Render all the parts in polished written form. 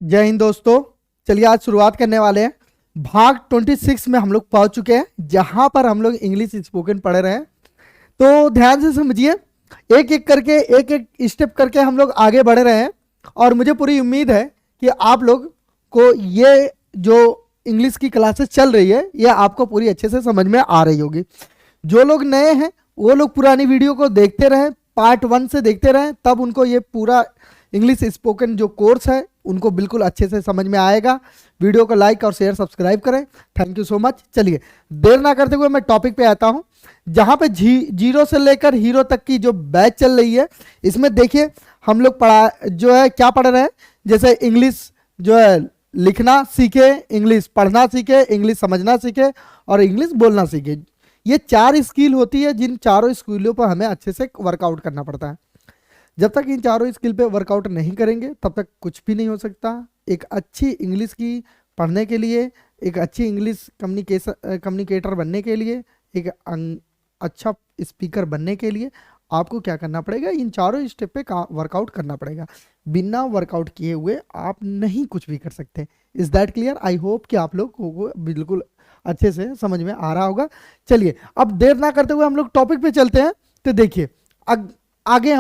जय हिंद दोस्तों। चलिए आज शुरुआत करने वाले हैं। भाग 26 में हम लोग पहुंच चुके हैं, जहां पर हम लोग इंग्लिश स्पोकन पढ़ रहे हैं। तो ध्यान से समझिए, एक एक करके एक एक स्टेप करके हम लोग आगे बढ़ रहे हैं। और मुझे पूरी उम्मीद है कि आप लोग को ये जो इंग्लिश की क्लासेस चल रही है ये आपको पूरी अच्छे से समझ में आ रही होगी। जो लोग नए हैं वो लोग पुरानी वीडियो को देखते रहें, पार्ट 1 से देखते रहें, तब उनको ये पूरा इंग्लिश स्पोकन जो कोर्स है उनको बिल्कुल अच्छे से समझ में आएगा। वीडियो को लाइक और शेयर सब्सक्राइब करें। Thank you so much. चलिए देर ना करते हुए मैं टॉपिक पे आता हूं, जहां पे जीरो से लेकर हीरो तक की जो बैच चल रही है। इसमें देखिए हम लोग पढ़ा जो है क्या पढ़ रहे हैं, जैसे इंग्लिश जो है लिखना सीखे, इंग्लिश पढ़ना सीखे, इंग्लिश समझना सीखे और इंग्लिश बोलना सीखे। ये 4 स्किल होती है, जिन चारों स्किलों पर हमें अच्छे से वर्कआउट करना पड़ता है। जब तक इन चारों स्किल पे वर्कआउट नहीं करेंगे तब तक कुछ भी नहीं हो सकता। एक अच्छी इंग्लिश की पढ़ने के लिए, एक अच्छी इंग्लिश कम्युनिकेटर बनने के लिए, एक अच्छा स्पीकर बनने के लिए आपको क्या करना पड़ेगा, इन चारों स्टेप पे वर्कआउट करना पड़ेगा। बिना वर्कआउट किए हुए आप नहीं कुछ भी कर सकते। Is that clear? I hope कि आप लोग को बिल्कुल अच्छे से समझ में आ रहा होगा। चलिए अब देर ना करते हुए हम लोग टॉपिक पे चलते हैं। तो देखिए आगे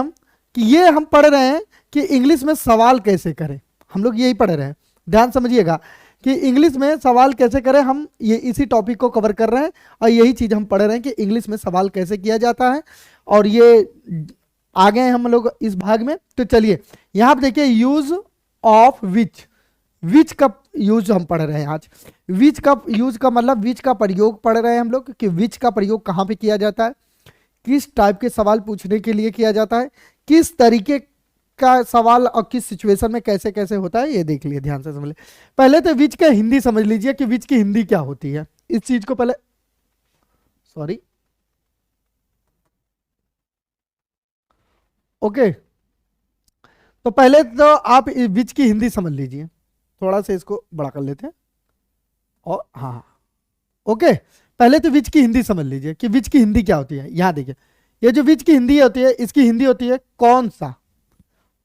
कि ये हम पढ़ रहे हैं कि इंग्लिश में सवाल कैसे करें। हम लोग यही पढ़ रहे हैं, ध्यान समझिएगा कि इंग्लिश में सवाल कैसे करें। हम ये इसी टॉपिक को कवर कर रहे हैं और यही चीज हम पढ़ रहे हैं कि इंग्लिश में सवाल कैसे किया जाता है। और ये आ गए हम लोग इस भाग में। तो चलिए यहां पर देखिए, यूज ऑफ विच का यूज हम पढ़ रहे हैं आज। विच का यूज का मतलब विच का प्रयोग पढ़ रहे हैं हम लोग कि विच का प्रयोग कहां पे किया जाता है, किस टाइप के सवाल पूछने के लिए किया जाता है, किस तरीके का सवाल और किस सिचुएशन में कैसे कैसे होता है, ये देख लिए, ध्यान से समझ ले। पहले तो विच का हिंदी समझ लीजिए कि विच की हिंदी क्या होती है। इस चीज को पहले सॉरी ओके, तो पहले तो आप विच की हिंदी समझ लीजिए। थोड़ा सा इसको बड़ा कर लेते हैं और हाँ ओके, पहले तो विच की हिंदी समझ लीजिए कि विच की हिंदी क्या होती है। यहां देखिए, ये जो विच की हिंदी होती है इसकी हिंदी होती है कौन सा।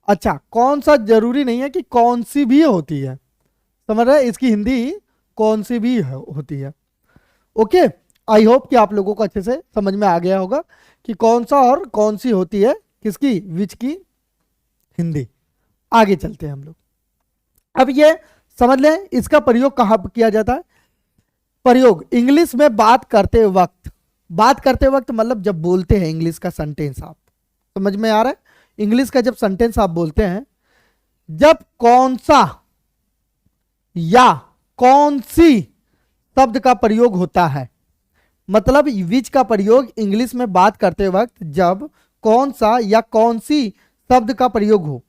अच्छा, कौन सा जरूरी नहीं है कि कौन सी भी होती है, समझ रहे हैं? इसकी हिंदी कौन सी भी होती है। ओके, आई होप कि आप लोगों को अच्छे से समझ में आ गया होगा कि कौन सा और कौन सी होती है किसकी, विच की हिंदी। आगे चलते हैं हम लोग। अब ये समझ लें इसका प्रयोग कहां किया जाता है। प्रयोग इंग्लिश में बात करते वक्त मतलब जब बोलते हैं इंग्लिश का सेंटेंस, आप समझ में आ रहा है? इंग्लिश का जब सेंटेंस आप बोलते हैं, जब कौन सा या कौन सी शब्द का प्रयोग होता है, मतलब विच का प्रयोग इंग्लिश में बात करते वक्त जब कौन सा या कौन सी शब्द का प्रयोग हो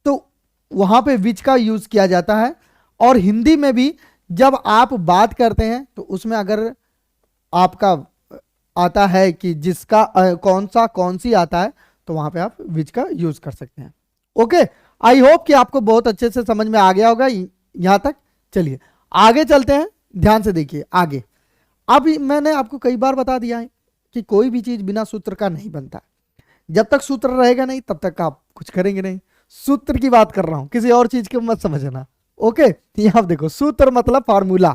तो वहां पे विच का यूज किया जाता है। और हिंदी में भी जब आप बात करते हैं तो उसमें अगर आपका आता है कि जिसका कौन सा कौन सी आता है तो वहां पे आप विच का यूज कर सकते हैं। ओके, आई होप कि आपको बहुत अच्छे से समझ में आ गया होगा यहां तक। चलिए आगे चलते हैं, ध्यान से देखिए आगे। अब मैंने आपको कई बार बता दिया है कि कोई भी चीज बिना सूत्र का नहीं बनता। जब तक सूत्र रहेगा नहीं तब तक आप कुछ करेंगे नहीं। सूत्र की बात कर रहा हूं, किसी और चीज को मत समझना। ओके, यहां देखो, सूत्र मतलब फार्मूला।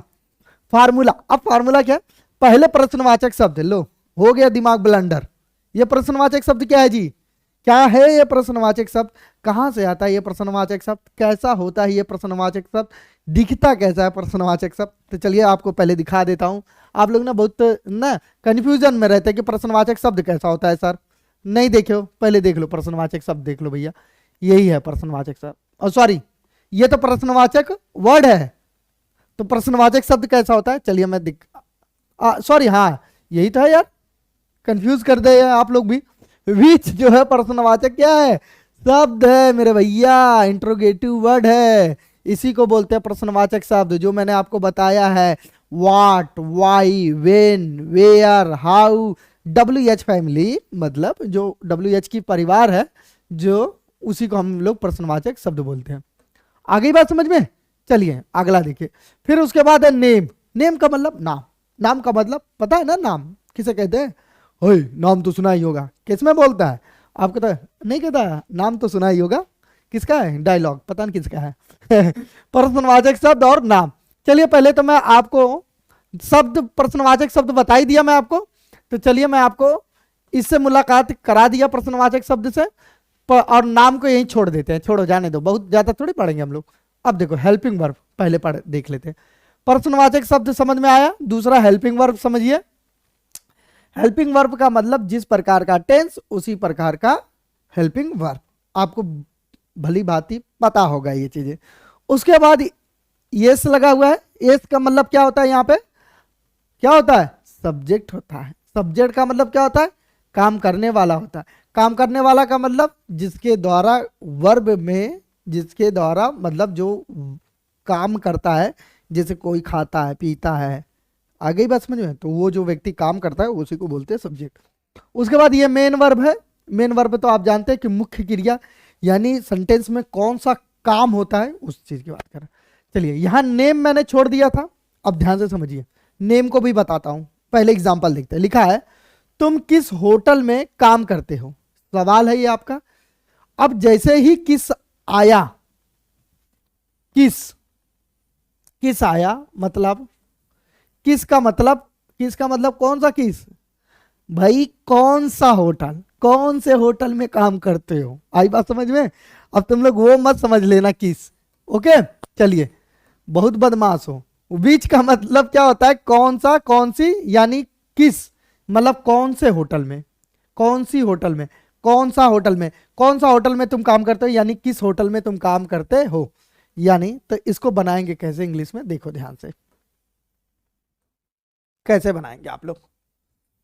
अब फार्मूला क्या? पहले प्रश्नवाचक शब्द लो, हो गया दिमाग ब्लंडर। ये प्रश्नवाचक शब्द क्या है जी? क्या है ये प्रश्नवाचक शब्द? कहां से आता है ये प्रश्नवाचक शब्द? कैसा होता है ये प्रश्नवाचक शब्द? दिखता कैसा है प्रश्नवाचक शब्द? तो चलिए आपको पहले दिखा देता हूं। आप लोग ना बहुत ना कंफ्यूजन में रहते हैं कि प्रश्नवाचक शब्द कैसा होता है सर। नहीं देखो, पहले देख लो प्रश्नवाचक शब्द, देख लो भैया, यही है प्रश्नवाचक शब्द। और सॉरी, ये तो प्रश्नवाचक वर्ड है, तो प्रश्नवाचक शब्द कैसा होता है चलिए मैं सॉरी, हाँ यही तो है यार, कंफ्यूज कर दे आप लोग भी। विच जो है प्रश्नवाचक क्या है? शब्द है मेरे भैया, इंट्रोगेटिव वर्ड है, इसी को बोलते हैं प्रश्नवाचक शब्द। जो मैंने आपको बताया है, what, why, when, where, how, WH family, मतलब जो WH की परिवार है जो, उसी को हम लोग प्रश्नवाचक शब्द बोलते हैं। आगे बात समझ में? चलिए अगला देखिए। फिर उसके बाद है नेम। नेम का मतलब नाम। नाम का मतलब पता है ना, नाम किसे कहते हैं? नाम तो सुना ही होगा। किस में बोलता है? आपको तो नहीं कहता, नाम तो सुना ही होगा। किसका है? डायलॉग, पता नहीं किसका है। प्रश्नवाचक शब्द और नाम। चलिए पहले तो मैं आपको शब्द, प्रश्नवाचक शब्द बता ही दिया मैं आपको, तो चलिए मैं आपको इससे मुलाकात करा दिया प्रश्नवाचक शब्द से, और नाम को यहीं छोड़ देते हैं, छोड़ो जाने दो, बहुत ज्यादा थोड़ी पढ़ेंगे हम लोग। अब देखो हेल्पिंग वर्ब पहले पढ़ देख लेते हैं। प्रश्नवाचक शब्द समझ में आया, दूसरा हेल्पिंग वर्ब समझिए। हेल्पिंग वर्ब का मतलब जिस प्रकार का टेंस उसी प्रकार का हेल्पिंग वर्ब, आपको भली भांति पता होगा ये चीजें। उसके बाद यस लगा हुआ है, यस का मतलब क्या होता है? यहाँ पे क्या होता है? सब्जेक्ट होता है। सब्जेक्ट का मतलब क्या होता है? काम करने वाला होता है। काम करने वाला का मतलब जिसके द्वारा वर्ब में, जिसके द्वारा मतलब जो काम करता है, जैसे कोई खाता है पीता है, आ गई बात समझ में? तो वो जो व्यक्ति काम करता है उसी को बोलते हैं सब्जेक्ट। उसके बाद ये मेन वर्ब है। मेन वर्ब तो आप जानते हैं कि मुख्य क्रिया, यानी सेंटेंस में कौन सा काम होता है उस चीज की बात कर रहे हैं। चलिए यहां नेम मैंने छोड़ दिया था, अब ध्यान से समझिए, नेम को भी बताता हूं। पहले एग्जांपल देखते हैं। लिखा है तुम किस होटल में काम करते हो, सवाल है ये आपका। अब जैसे ही किस आया, किस आया मतलब, किस का मतलब कौन सा किस? भाई कौन सा होटल, कौन से होटल में काम करते हो, आई बात समझ में? अब तुम लोग वो मत समझ लेना किस, ओके। चलिए बहुत बदमाश हो। विच का मतलब क्या होता है? कौन सा, कौन सी, यानी किस मतलब कौन से होटल में, कौन सी होटल में, कौन सा होटल में, कौन सा होटल में तुम काम करते हो, यानी किस होटल में तुम काम करते हो। यानी तो इसको बनाएंगे कैसे इंग्लिश में, देखो ध्यान से कैसे बनाएंगे आप लोग,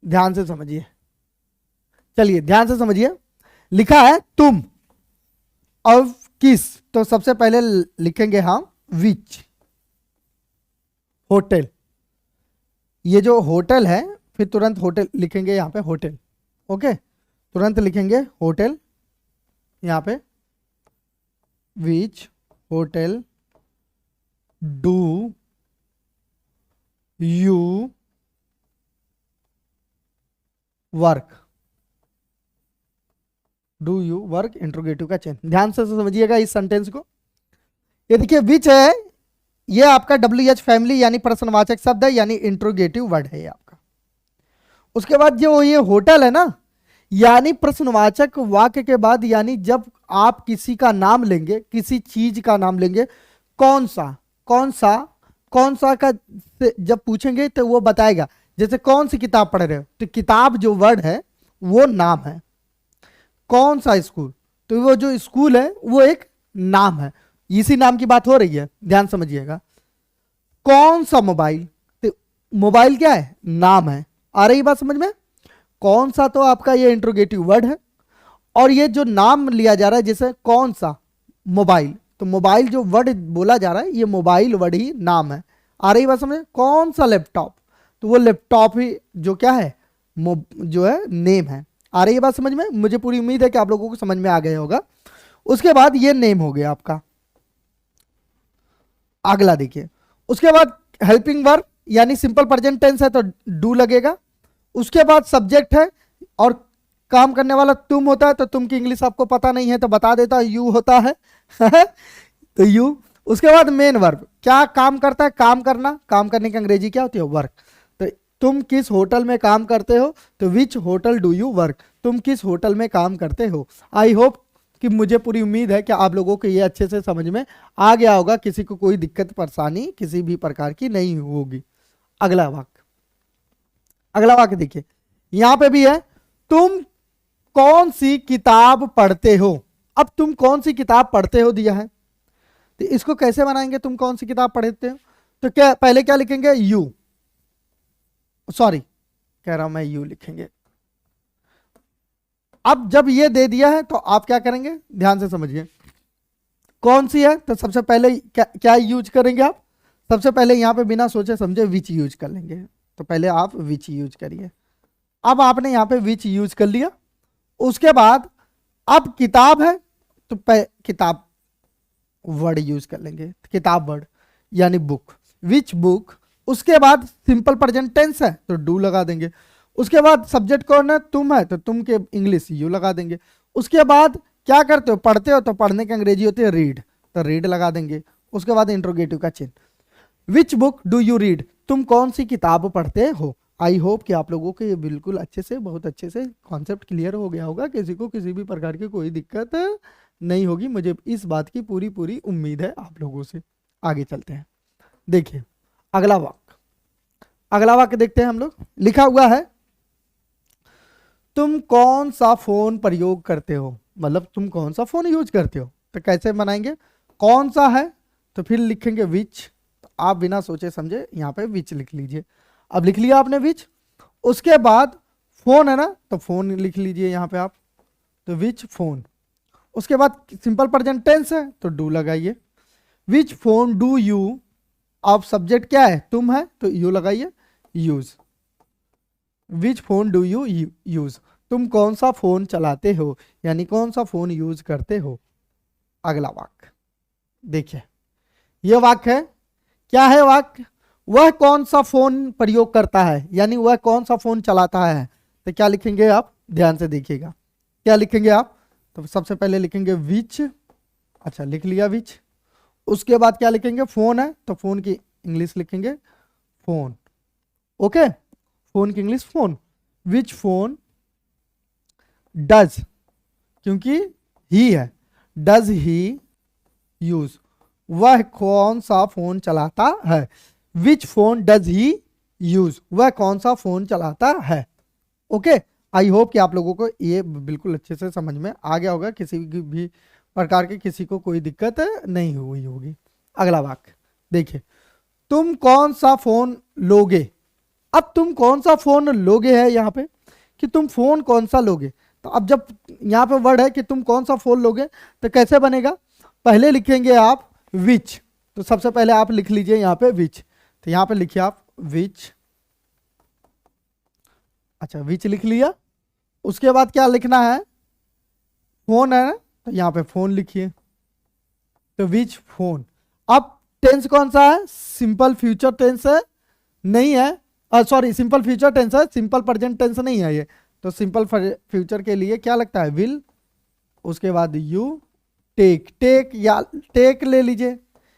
ध्यान से समझिए। चलिए ध्यान से समझिए। लिखा है तुम और किस, तो सबसे पहले लिखेंगे हम विच होटल। ये जो होटल है, फिर तुरंत होटल लिखेंगे यहां पे होटल, ओके, तुरंत लिखेंगे होटल यहां पे। Which hotel do you work, do you work, interrogative का चिन्ह। ध्यान से समझिएगा इस सेंटेंस को। ये देखिए विच है, ये आपका WH फैमिली यानी प्रश्नवाचक शब्द है, यानी इंट्रोगेटिव वर्ड है ये आपका। उसके बाद जो ये होटल है ना, यानी प्रश्नवाचक वाक्य के बाद, यानी जब आप किसी का नाम लेंगे, किसी चीज का नाम लेंगे, कौन सा, कौन सा, कौन सा का जब पूछेंगे तो वो बताएगा। जैसे कौन सी किताब पढ़ रहे हो, तो किताब जो वर्ड है वो नाम है। कौन सा स्कूल, तो वो जो स्कूल है वो एक नाम है, इसी नाम की बात हो रही है, ध्यान समझिएगा। कौन सा मोबाइल, तो मोबाइल क्या है? नाम है। आ रही बात समझ में? कौन सा तो आपका ये इंट्रोगेटिव वर्ड है, और ये जो नाम लिया जा रहा है जैसे कौन सा मोबाइल, तो मोबाइल जो वर्ड बोला जा रहा है ये मोबाइल वर्ड ही नाम है। आ रही बात समझ? कौन सा लैपटॉप, तो वो लैपटॉप ही जो क्या है, जो है नेम है। आ रही है बात समझ में? मुझे पूरी उम्मीद है कि आप लोगों को समझ में आ गया होगा। उसके बाद ये नेम हो गया आपका। अगला देखिए, उसके बाद हेल्पिंग वर्ब यानी सिंपल प्रेजेंट टेंस है तो डू लगेगा। उसके बाद सब्जेक्ट है और काम करने वाला तुम होता है, तो तुम की इंग्लिश आपको पता नहीं है तो बता देता, यू होता है। तो यू। उसके बाद मेन वर्ब, क्या काम करता है? काम करना, काम करने की अंग्रेजी क्या होती है? वर्क। तो तुम किस होटल में काम करते हो, तो विच होटल डू यू वर्क, तुम किस होटल में काम करते हो। आई होप कि मुझे पूरी उम्मीद है कि आप लोगों को ये अच्छे से समझ में आ गया होगा, किसी को कोई दिक्कत परेशानी किसी भी प्रकार की नहीं होगी। अगला वाक्य, अगला वाक्य देखिए, यहां पे भी है तुम कौन सी किताब पढ़ते हो। अब तुम कौन सी किताब पढ़ते हो दिया है, तो इसको कैसे बनाएंगे? तुम कौन सी किताब पढ़ते हो, तो क्या पहले क्या लिखेंगे? यू, सॉरी कह रहा हूं मैं, यू लिखेंगे। अब जब ये दे दिया है तो आप क्या करेंगे, ध्यान से समझिए। कौन सी है, तो सबसे पहले क्या यूज करेंगे आप? सबसे पहले यहां पे बिना सोचे समझे विच यूज कर लेंगे, तो पहले आप विच यूज करिए। अब आपने यहां पे विच यूज कर लिया। उसके बाद अब किताब है तो किताब वर्ड यूज कर लेंगे, किताब वर्ड यानी बुक, विच बुक। उसके बाद सिंपल प्रेजेंट टेंस है तो डू लगा देंगे। उसके बाद सब्जेक्ट कौन है? तुम है, तो तुम के इंग्लिश यू लगा देंगे। उसके बाद क्या करते हो, पढ़ते हो, तो पढ़ने की अंग्रेजी होती है रीड, तो रीड लगा देंगे। उसके बाद इंट्रोगेटिव का चिन्ह। Which book do you read, तुम कौन सी किताब पढ़ते हो। आई होप कि आप लोगों को ये बिल्कुल अच्छे से, बहुत अच्छे से कॉन्सेप्ट क्लियर हो गया होगा, किसी को किसी भी प्रकार की कोई दिक्कत नहीं होगी, मुझे इस बात की पूरी पूरी उम्मीद है आप लोगों से। आगे चलते हैं, देखिए अगला वाक्य, अगला वाक्य देखते हैं हम लोग। लिखा हुआ है तुम कौन सा फोन प्रयोग करते हो, मतलब तुम कौन सा फोन यूज करते हो। तो कैसे बनाएंगे, कौन सा है तो फिर लिखेंगे विच, तो आप बिना सोचे समझे यहाँ पे विच लिख लीजिए। अब लिख लिया आपने विच, उसके बाद फोन है ना, तो फोन लिख लीजिए यहाँ पे आप, तो विच फोन। उसके बाद सिंपल प्रेजेंट टेंस है तो डू लगाइए। विच फोन डू यू, अब सब्जेक्ट क्या है, तुम है, तो यू लगाइए, use. Which phone do you use, तुम कौन सा फोन चलाते हो, यानी कौन सा फोन यूज करते हो। अगला वाक्य देखिए, यह वाक्य है, क्या है वाक्य, वह कौन सा फोन प्रयोग करता है, यानी वह कौन सा फोन चलाता है। तो क्या लिखेंगे आप, ध्यान से देखिएगा, क्या लिखेंगे आप, तो सबसे पहले लिखेंगे विच, अच्छा लिख लिया विच। उसके बाद क्या लिखेंगे, फोन है, तो फोन की इंग्लिश लिखेंगे फोन, ओके, फोन की English phone. Which phone does, क्योंकि ही है, डज ही यूज, वह कौन सा फोन चलाता है। विच फोन डज ही यूज, वह कौन सा फोन चलाता है। ओके, आई होप कि आप लोगों को ये बिल्कुल अच्छे से समझ में आ गया होगा, किसी भी प्रकार की किसी को कोई दिक्कत नहीं हुई होगी। अगला वाक्य देखिए, तुम कौन सा फोन लोगे। अब तुम कौन सा फोन लोगे है यहाँ पे, कि तुम फोन कौन सा लोगे। तो अब जब यहाँ पे वर्ड है कि तुम कौन सा फोन लोगे, तो कैसे बनेगा, पहले लिखेंगे आप विच, तो सबसे पहले आप लिख लीजिए यहाँ पे विच, तो यहाँ पे लिखिए आप विच, अच्छा विच लिख लिया। उसके बाद क्या लिखना है, फोन है, तो यहाँ पे फोन लिखिए, तो विच फोन। अब टेंस कौन सा है, सिंपल फ्यूचर टेंस है, नहीं है, सॉरी सिंपल फ्यूचर टेंस है, सिंपल प्रेजेंट टेंस नहीं है ये, तो सिंपल फ्यूचर के लिए क्या लगता है, विल। उसके बाद यू टेक, टेक या टेक ले लीजिए,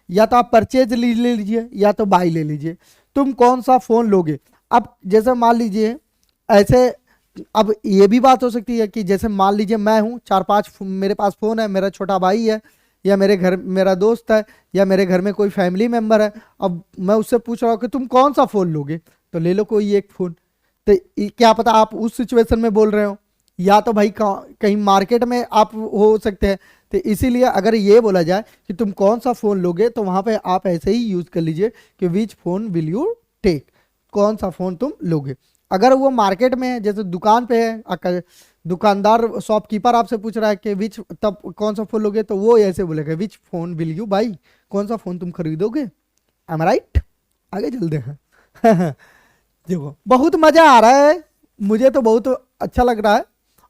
या तो आप परचेज ले लीजिए, या तो बाई ले लीजिए। तुम कौन सा फोन लोगे, अब जैसे मान लीजिए ऐसे, अब ये भी बात हो सकती है कि जैसे मान लीजिए मैं हूँ, 4-5 मेरे पास फोन है, मेरा छोटा भाई है, या मेरे घर मेरा दोस्त है, या मेरे घर में कोई फैमिली मेंबर है। अब मैं उससे पूछ रहा हूँ कि तुम कौन सा फोन लोगे, तो ले लो कोई एक फोन। तो क्या पता आप उस सिचुएशन में बोल रहे हो, या तो भाई कहीं मार्केट में आप हो सकते हैं, तो इसीलिए अगर ये बोला जाए कि तुम कौन सा फोन लोगे, तो वहां पे आप ऐसे ही यूज कर लीजिए कि which phone will you take, कौन सा फोन तुम लोगे। अगर वो मार्केट में है, जैसे दुकान पे है, दुकानदार शॉपकीपर आपसे पूछ रहा है कि विच, तब कौन सा फोन लोगे, तो वो ऐसे बोलेगा विच फोन विल यू बाई, कौन सा फोन तुम खरीदोगे। एम राइट, आगे चलते हैं। देखो बहुत मजा आ रहा है, मुझे तो बहुत अच्छा लग रहा है।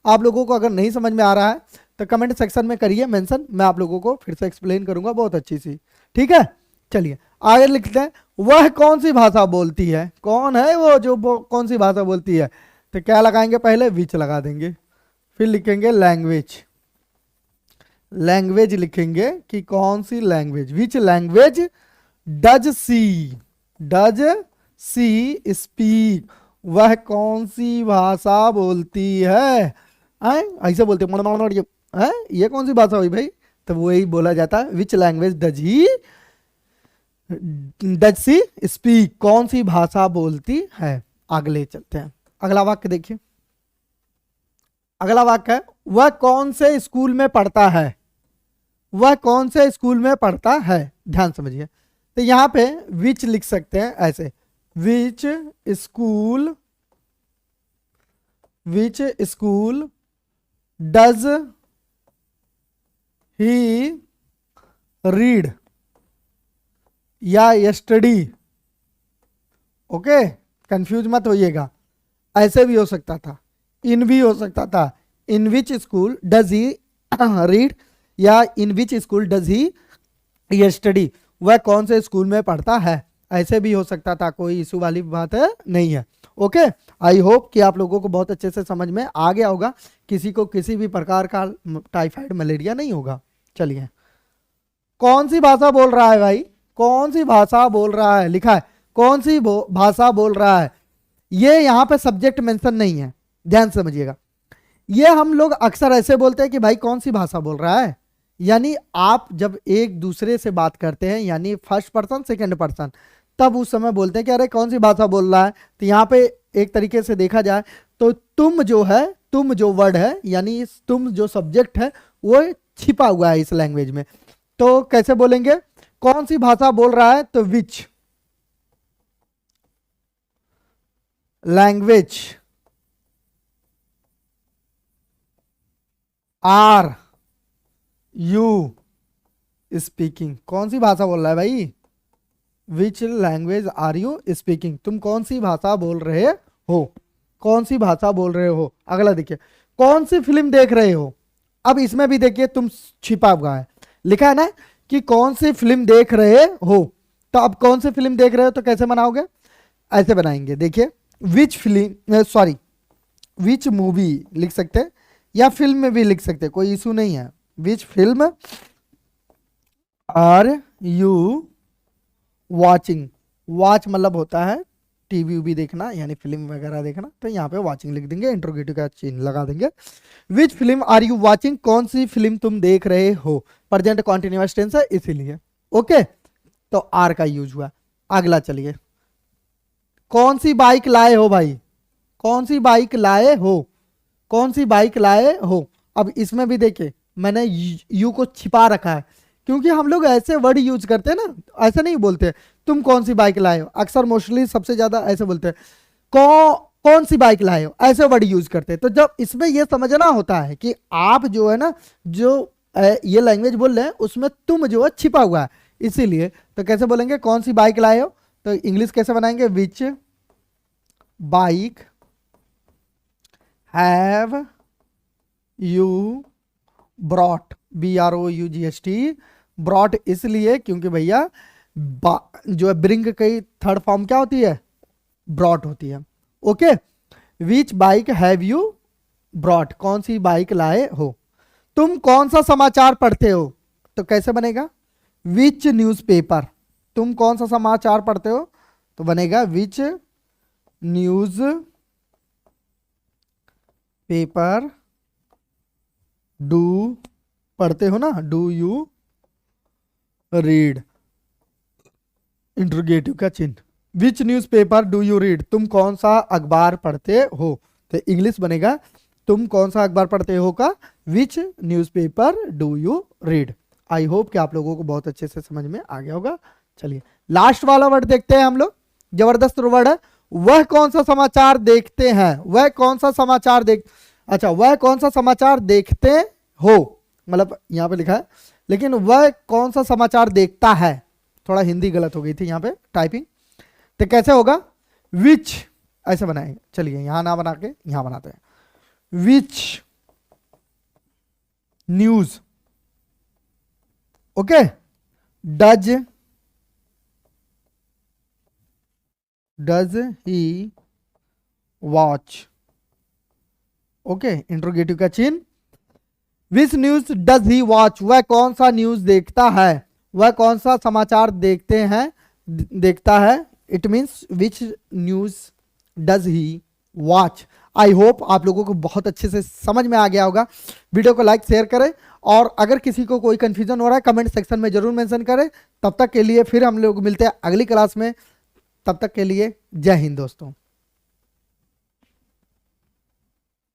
आप लोगों को अगर नहीं समझ में आ रहा है तो कमेंट सेक्शन में करिए मेंशन, मैं आप लोगों को फिर से एक्सप्लेन करूंगा बहुत अच्छी सी, ठीक है। चलिए आगे लिखते हैं, वह कौन सी भाषा बोलती है, कौन है वो जो कौन सी भाषा बोलती है। तो क्या लगाएंगे, पहले विच लगा देंगे, फिर लिखेंगे लैंग्वेज, लैंग्वेज लिखेंगे कि कौन सी language, which language does she speak, वह कौन सी भाषा बोलती है। ऐसे बोलते हैं, ये कौन सी भाषा हुई भाई, तो वही बोला जाता है विच लैंग्वेज डज सी स्पीक, कौन सी भाषा बोलती है। अगले चलते हैं, अगला वाक्य देखिए, अगला वाक्य है, वह कौन से स्कूल में पढ़ता है, वह कौन से स्कूल में पढ़ता है। ध्यान समझिए, तो यहां पे विच लिख सकते हैं ऐसे, विच स्कूल डज ही रीड या स्टडी। ओके, कंफ्यूज मत होइएगा, ऐसे भी हो सकता था, इन भी हो सकता था, in which school does he read या in which school does he study, वह कौन से स्कूल में पढ़ता है। ऐसे भी हो सकता था, कोई इशू वाली बात है नहीं है। ओके, आई होप कि आप लोगों को बहुत अच्छे से समझ में आ गया होगा, किसी को किसी भी प्रकार का टाइफाइड मलेरिया नहीं होगा। चलिए, कौन सी भाषा बोल रहा है भाई, कौन सी भाषा बोल रहा है, लिखा है कौन सी भाषा बोल रहा है। ये यहां पे सब्जेक्ट मेंशन नहीं है, ध्यान से समझिएगा। ये हम लोग अक्सर ऐसे बोलते हैं कि भाई कौन सी भाषा बोल रहा है, यानी आप जब एक दूसरे से बात करते हैं, यानी फर्स्ट पर्सन सेकंड पर्सन, तब उस समय बोलते हैं कि अरे कौन सी भाषा बोल रहा है। तो यहाँ पे एक तरीके से देखा जाए तो तुम जो है, तुम जो वर्ड है, यानी तुम जो सब्जेक्ट है वो छिपा हुआ है इस लैंग्वेज में। तो कैसे बोलेंगे, कौन सी भाषा बोल रहा है, तो which language are you speaking. कौन सी भाषा बोल रहा है भाई, which language are you speaking, तुम कौन सी भाषा बोल रहे हो, कौन सी भाषा बोल रहे हो। अगला देखिए, कौन सी फिल्म देख रहे हो। अब इसमें भी देखिए तुम छिपा हुआ है, लिखा है ना कि कौन सी फिल्म देख रहे हो। तो अब कौन सी फिल्म देख रहे हो तो कैसे बनाओगे, ऐसे बनाएंगे। देखिए, which film, sorry which movie लिख सकते हैं, या फिल्म में भी लिख सकते हैं, कोई इशू नहीं है। Which film are you watching, watch मतलब होता है टीवी भी देखना, यानी फिल्म वगैरह देखना, तो यहाँ पे वॉचिंग लिख देंगे, इंट्रोगेटिव का चिन्ह लगा देंगे। Which film are you watching, कौन सी फिल्म तुम देख रहे हो, प्रेजेंट कॉन्टिन्यूअस टेंस है इसीलिए। ओके, तो आर का यूज हुआ। अगला चलिए, कौन सी बाइक लाए हो भाई, कौन सी बाइक लाए हो, कौन सी बाइक लाए हो। अब इसमें भी देखिए मैंने यू को छिपा रखा है, क्योंकि हम लोग ऐसे वर्ड यूज करते हैं ना, ऐसे नहीं बोलते तुम कौन सी बाइक लाए हो, अक्सर मोस्टली सबसे ज्यादा ऐसे बोलते हैं कौन सी बाइक लाए हो, ऐसे वर्ड यूज करते हैं। तो जब इसमें यह समझना होता है कि आप जो है ना, जो ये लैंग्वेज बोल रहे हैं उसमें तुम जो है छिपा हुआ है, इसीलिए। तो कैसे बोलेंगे कौन सी बाइक लाए हो, तो इंग्लिश कैसे बनाएंगे, which bike have you brought, BROUGHT, brought इसलिए क्योंकि भैया जो है ब्रिंग की थर्ड फॉर्म क्या होती है, ब्रॉट होती है। Okay, which bike have you brought, कौन सी बाइक लाए हो। तुम कौन सा समाचार पढ़ते हो, तो कैसे बनेगा, विच न्यूज़पेपर, तुम कौन सा समाचार पढ़ते हो, तो बनेगा विच न्यूज पेपर डू, पढ़ते हो ना, डू यू रीड, इंट्रोगेटिव का चिन्ह। Which newspaper do you read, तुम कौन सा अखबार पढ़ते हो, तो इंग्लिश बनेगा तुम कौन सा अखबार पढ़ते हो का which newspaper do you read. I hope कि आप लोगों को बहुत अच्छे से समझ में आ गया होगा। चलिए लास्ट वाला वर्ड देखते हैं हम लोग, जबरदस्त वर्ड है। वह कौन सा समाचार देखते हैं, वह कौन सा समाचार अच्छा वह कौन सा समाचार देखते हो, मतलब यहां पे लिखा है, लेकिन वह कौन सा समाचार देखता है, थोड़ा हिंदी गलत हो गई थी यहाँ पे टाइपिंग। तो कैसे होगा, विच ऐसे बनाएंगे, चलिए यहां ना बना के यहां बनाते हैं, which news, okay, does he watch, okay, interrogative का चिन्ह। Which news does he watch, वह कौन सा न्यूज देखता है, वह कौन सा समाचार देखता है, it means which news does he watch. I hope आप लोगों को बहुत अच्छे से समझ में आ गया होगा। वीडियो को लाइक शेयर करें, और अगर किसी को कोई कंफ्यूजन हो रहा है कमेंट सेक्शन में जरूर मेंशन करें। तब तक के लिए फिर हम लोग मिलते हैं अगली क्लास में, तब तक के लिए जय हिंद दोस्तों।